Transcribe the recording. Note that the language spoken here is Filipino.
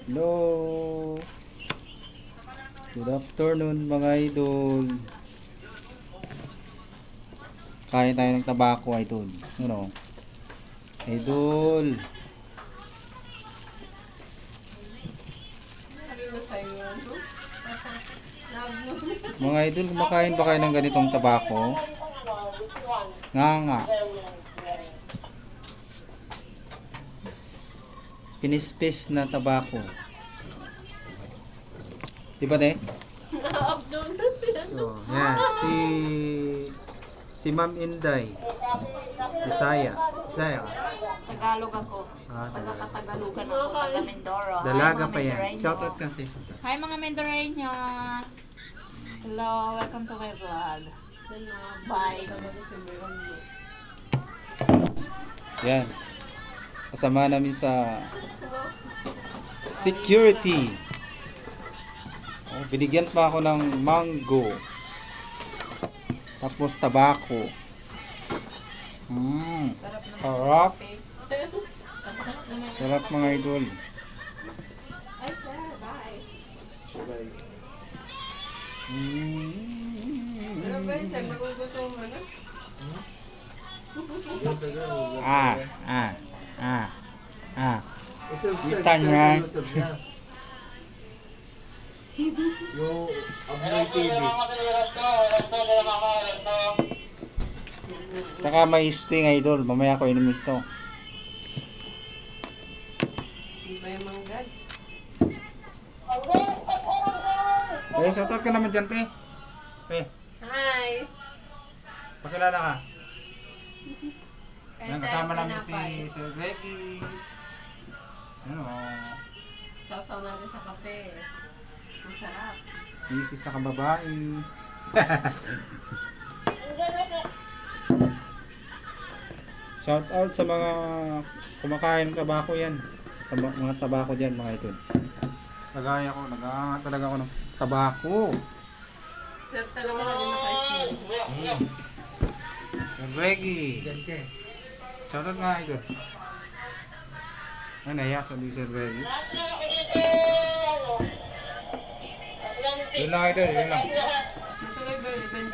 Hello. Good afternoon mga idol. Kain tayo ng tabako idol. Ano? Idol. Mga idol, kumakain ba kayo ng ganitong tabako? Nga. Pinispis na tabako. Diba ne? Na-upload na siya. Oh, yan. Si Ma'am Inday. Bisaya. Bisaya ka? Tagalog ako. Ah, Taga-Katagalugan ako. Taga Mindoro. Dalaga Hi, mga pa yan. Mendoreño. Shoutout ka, te. Hi mga Mendoreño. Hello, welcome to my vlog. Bye. Yan. Kasama namin sa security. Oh, binigyan pa ako ng mango. Tapos tabako. Sarap. Sarap mga idol. Ay, sir, bye. Ano ba yun, sir? Magugutom mo na? Kita niyan. Yung Abnoy TV. Saka may sting idol. Mamaya ko inumin ito. Di ba yung manggad? Shoutout ka naman dyan, te. Hi! Pakilala ka. Kain Yan, tayo kasama ng namin si tinapay. Sir Reggie. Ano, Sausaw natin sa kape. Masarap. busy sa kababae. Shout out sa mga kumakain ng tabako yan. Mga tabako dyan, mga idol. Kagaya ko, nag-aangat talaga ako ng tabako. Sir, talaga na din naka-smell. Sir Reggie. Gante. Shout out nga idol. Ay, naya sa Sir Reggie. Yun lang idol, yun lang. Natuloy ba yung event?